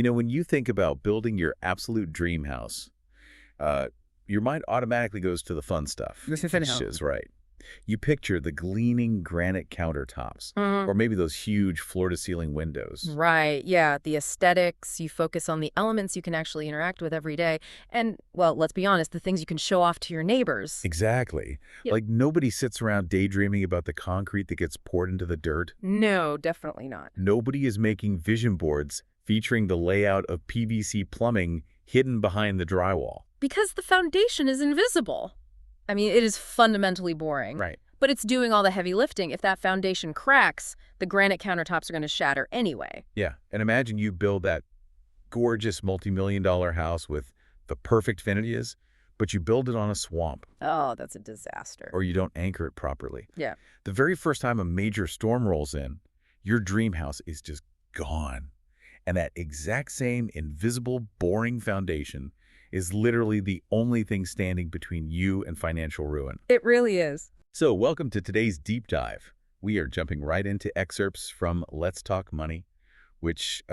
When you think about building your absolute dream house, uh, your mind automatically goes to the fun stuff, This is which anyhow. is right. You picture the gleaming granite countertops, Mhm. or maybe those huge floor-to-ceiling windows. Right, yeah, the aesthetics, you focus on the elements you can actually interact with every day, and, well, let's be honest, the things you can show off to your neighbors. Exactly. Yep. Like nobody sits around daydreaming about the concrete that gets poured into the dirt. No, definitely not. Nobody is making vision boards featuring the layout of PVC plumbing hidden behind the drywall. Because the foundation is invisible. I mean, it is fundamentally boring. Right. But it's doing all the heavy lifting. If that foundation cracks, the granite countertops are going to shatter anyway. Yeah, and imagine you build that gorgeous multi-million-dollar house with the perfect finishes, but you build it on a swamp, Oh, that's a disaster. or you don't anchor it properly. Yeah. The very first time a major storm rolls in, your dream house is just gone. And that exact same invisible, boring foundation is literally the only thing standing between you and financial ruin. It really is. So welcome to today's deep dive. We are jumping right into excerpts from Let's Talk Money, which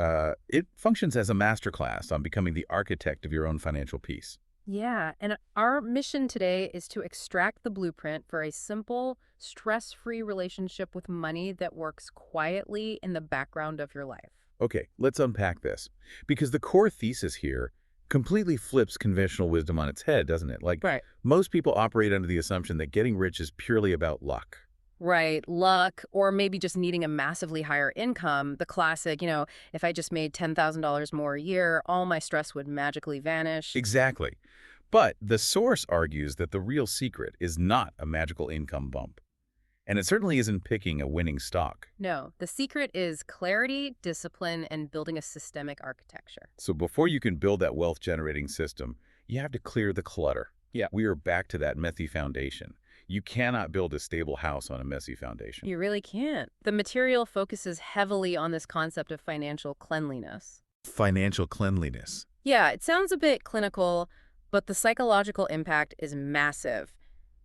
it functions as a masterclass on becoming the architect of your own financial peace. Yeah, and our mission today is to extract the blueprint for a simple, stress-free relationship with money that works quietly in the background of your life. Okay, let's unpack this. Because the core thesis here completely flips conventional wisdom on its head, doesn't it? Like, Right. most people operate under the assumption that getting rich is purely about luck. Right, luck, or maybe just needing a massively higher income. The classic, if I just made $10,000 more a year, all my stress would magically vanish. Exactly. But the source argues that the real secret is not a magical income bump. And it certainly isn't picking a winning stock. No, the secret is clarity, discipline, and building a systemic architecture. So before you can build that wealth-generating system, you have to clear the clutter. Yeah. We are back to that messy foundation. You cannot build a stable house on a messy foundation. You really can't. The material focuses heavily on this concept of financial cleanliness. Financial cleanliness. Yeah, it sounds a bit clinical, but the psychological impact is massive.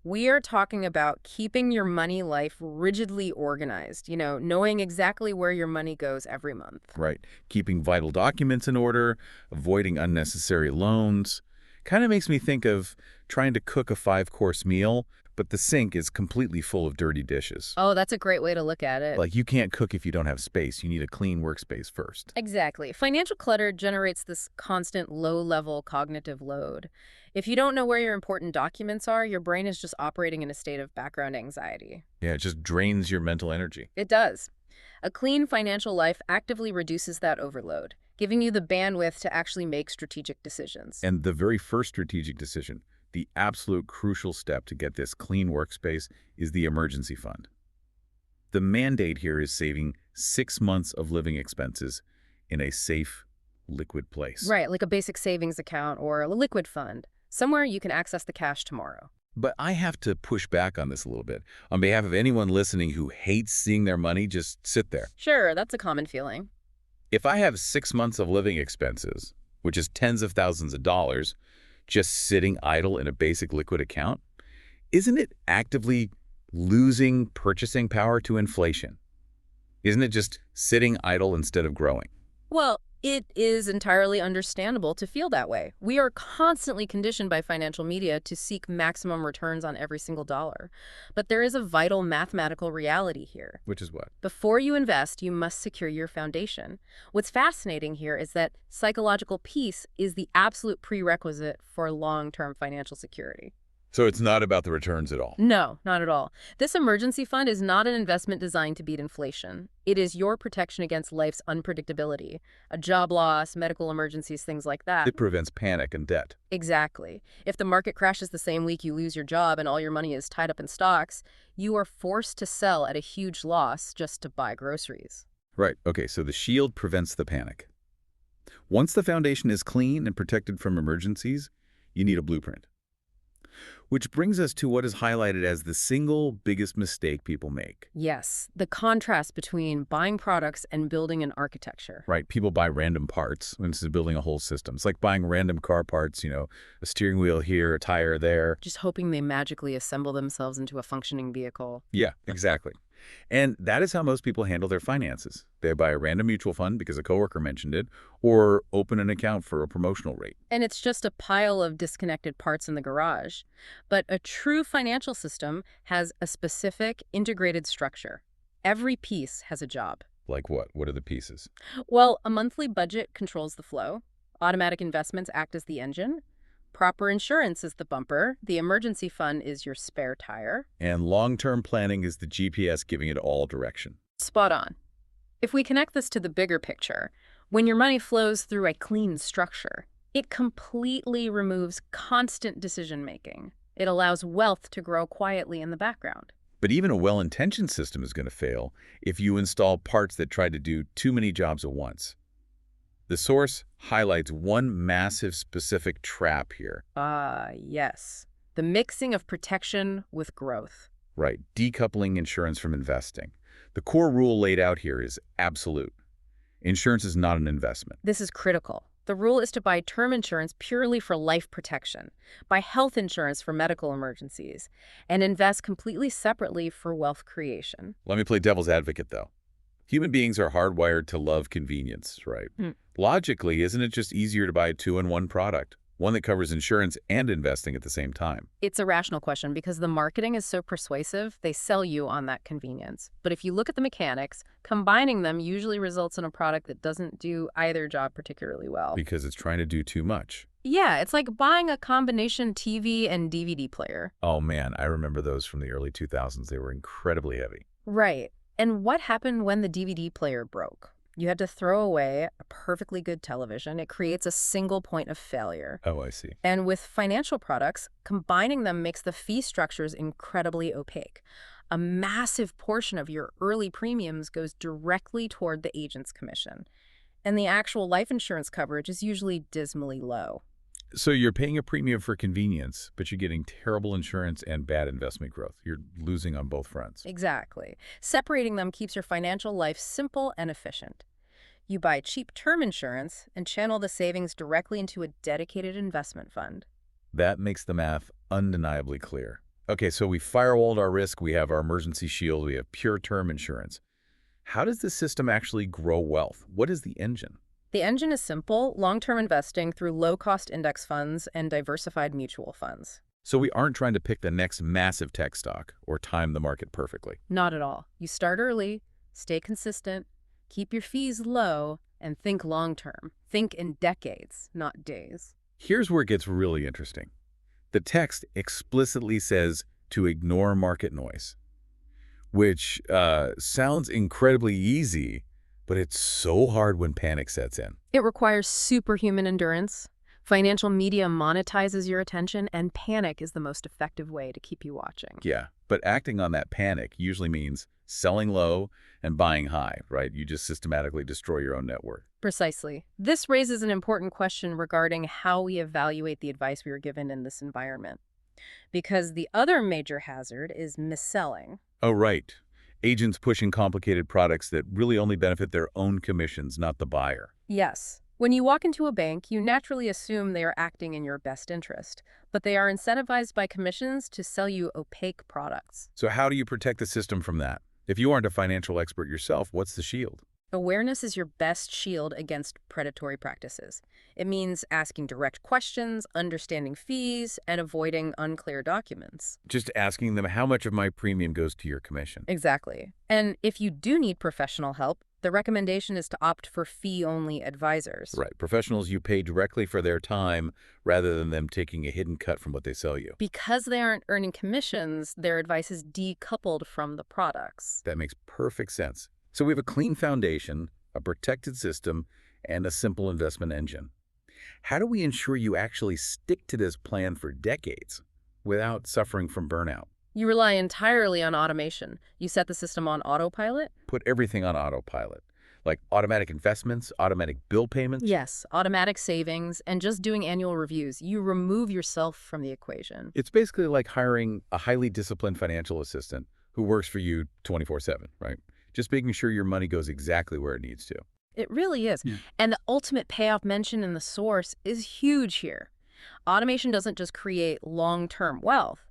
We are talking about keeping your money life rigidly organized, knowing exactly where your money goes every month. Right. Keeping vital documents in order, avoiding unnecessary loans. Kind of makes me think of trying to cook a 5-course meal, but the sink is completely full of dirty dishes. Oh, that's a great way to look at it. Like, you can't cook if you don't have space. You need a clean workspace first. Exactly. Financial clutter generates this constant low-level cognitive load. If you don't know where your important documents are, your brain is just operating in a state of background anxiety. Yeah, it just drains your mental energy. It does. A clean financial life actively reduces that overload, giving you the bandwidth to actually make strategic decisions. And the very first strategic decision, the absolute crucial step to get this clean workspace, is the emergency fund. The mandate here is saving 6 months of living expenses in a safe, liquid place. Right, like a basic savings account or a liquid fund, somewhere you can access the cash tomorrow. But I have to push back on this a little bit. On behalf of anyone listening who hates seeing their money just sit there. Sure, that's a common feeling. If I have 6 months of living expenses, which is tens of thousands of dollars, just sitting idle in a basic liquid account, isn't it actively losing purchasing power to inflation? Isn't it just sitting idle instead of growing? Well, it is entirely understandable to feel that way. We are constantly conditioned by financial media to seek maximum returns on every single dollar. But there is a vital mathematical reality here. Which is what? Before you invest, you must secure your foundation. What's fascinating here is that psychological peace is the absolute prerequisite for long-term financial security. So it's not about the returns at all. No, not at all. This emergency fund is not an investment designed to beat inflation. It is your protection against life's unpredictability, a job loss, medical emergencies, things like that. It prevents panic and debt. Exactly. If the market crashes the same week you lose your job and all your money is tied up in stocks, you are forced to sell at a huge loss just to buy groceries. Right. Okay, so the shield prevents the panic. Once the foundation is clean and protected from emergencies, you need a blueprint. Which brings us to what is highlighted as the single biggest mistake people make. Yes, the contrast between buying products and building an architecture. Right? People buy random parts instead of building a whole system. It's like buying random car parts, a steering wheel here, a tire there. Just hoping they magically assemble themselves into a functioning vehicle. Yeah, exactly. And that is how most people handle their finances. They buy a random mutual fund because a coworker mentioned it, or open an account for a promotional rate. And it's just a pile of disconnected parts in the garage. But a true financial system has a specific, integrated structure. Every piece has a job. Like what? What are the pieces? Well, a monthly budget controls the flow. Automatic investments act as the engine. Proper insurance is the bumper. The emergency fund is your spare tire. And long-term planning is the GPS giving it all direction. Spot on. If we connect this to the bigger picture, when your money flows through a clean structure, it completely removes constant decision-making. It allows wealth to grow quietly in the background. But even a well-intentioned system is going to fail if you install parts that try to do too many jobs at once. The source highlights one massive specific trap here. Yes. The mixing of protection with growth. Right, decoupling insurance from investing. The core rule laid out here is absolute. Insurance is not an investment. This is critical. The rule is to buy term insurance purely for life protection, buy health insurance for medical emergencies, and invest completely separately for wealth creation. Let me play devil's advocate, though. Human beings are hardwired to love convenience, right? Logically, isn't it just easier to buy a two-in-one product, one that covers insurance and investing at the same time? It's a rational question because the marketing is so persuasive, they sell you on that convenience. But if you look at the mechanics, combining them usually results in a product that doesn't do either job particularly well. Because it's trying to do too much. Yeah, it's like buying a combination TV and DVD player. Oh man, I remember those from the early 2000s. They were incredibly heavy. Right. And what happened when the DVD player broke? You had to throw away a perfectly good television. It creates a single point of failure. Oh, I see. And with financial products, combining them makes the fee structures incredibly opaque. A massive portion of your early premiums goes directly toward the agent's commission. And the actual life insurance coverage is usually dismally low. So you're paying a premium for convenience, but you're getting terrible insurance and bad investment growth. You're losing on both fronts. Exactly. Separating them keeps your financial life simple and efficient. You buy cheap term insurance and channel the savings directly into a dedicated investment fund. That makes the math undeniably clear. Okay, so we firewalled our risk, we have our emergency shield, we have pure term insurance. How does the system actually grow wealth? What is the engine? The engine is simple, long-term investing through low-cost index funds and diversified mutual funds. So we aren't trying to pick the next massive tech stock or time the market perfectly. Not at all. You start early, stay consistent, keep your fees low, and think long-term. Think in decades, not days. Here's where it gets really interesting. The text explicitly says to ignore market noise, which sounds incredibly easy, but it's so hard when panic sets in. It requires superhuman endurance. Financial media monetizes your attention, and panic is the most effective way to keep you watching. Yeah, but acting on that panic usually means selling low and buying high, right? You just systematically destroy your own net worth. Precisely. This raises an important question regarding how we evaluate the advice we were given in this environment. Because the other major hazard is mis-selling. Oh, right. Agents pushing complicated products that really only benefit their own commissions, not the buyer. Yes. When you walk into a bank, you naturally assume they are acting in your best interest, but they are incentivized by commissions to sell you opaque products. So how do you protect the system from that? If you aren't a financial expert yourself, what's the shield? Awareness is your best shield against predatory practices. It means asking direct questions, understanding fees, and avoiding unclear documents. Just asking them how much of my premium goes to your commission. Exactly. And if you do need professional help, the recommendation is to opt for fee-only advisors. Right. Professionals you pay directly for their time rather than them taking a hidden cut from what they sell you. Because they aren't earning commissions, their advice is decoupled from the products. That makes perfect sense. So we have a clean foundation, a protected system, and a simple investment engine. How do we ensure you actually stick to this plan for decades without suffering from burnout? You rely entirely on automation. You set the system on autopilot? Put everything on autopilot, like automatic investments, automatic bill payments. Yes, automatic savings, and just doing annual reviews. You remove yourself from the equation. It's basically like hiring a highly disciplined financial assistant who works for you 24/7, right? Just making sure your money goes exactly where it needs to. It really is. Yeah. And the ultimate payoff mentioned in the source is huge here. Automation doesn't just create long-term wealth.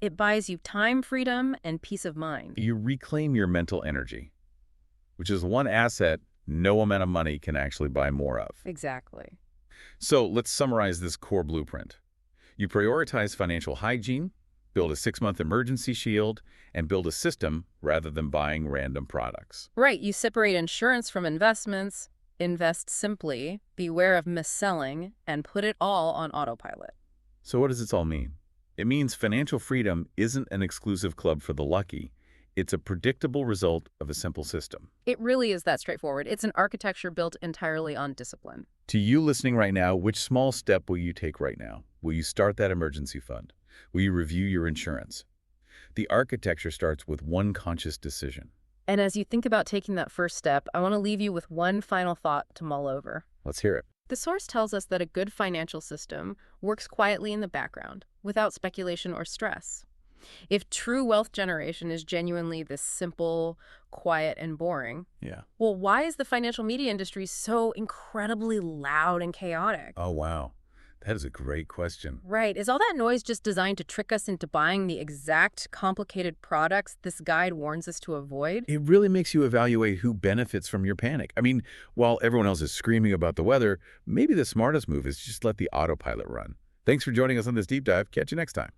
It buys you time freedom and peace of mind. You reclaim your mental energy, which is one asset no amount of money can actually buy more of. Exactly. So let's summarize this core blueprint. You prioritize financial hygiene, build a 6-month emergency shield, and build a system rather than buying random products. Right, you separate insurance from investments, invest simply, beware of mis-selling, and put it all on autopilot. So what does this all mean? It means financial freedom isn't an exclusive club for the lucky. It's a predictable result of a simple system. It really is that straightforward. It's an architecture built entirely on discipline. To you listening right now, which small step will you take right now? Will you start that emergency fund? Will you review your insurance? The architecture starts with one conscious decision. And as you think about taking that first step, I want to leave you with one final thought to mull over. Let's hear it. The source tells us that a good financial system works quietly in the background, without speculation or stress. If true wealth generation is genuinely this simple, quiet, and boring, Yeah. well, why is the financial media industry so incredibly loud and chaotic? Oh, wow. That is a great question. Right. Is all that noise just designed to trick us into buying the exact complicated products this guide warns us to avoid? It really makes you evaluate who benefits from your panic. I mean, while everyone else is screaming about the weather, maybe the smartest move is just let the autopilot run. Thanks for joining us on this deep dive. Catch you next time.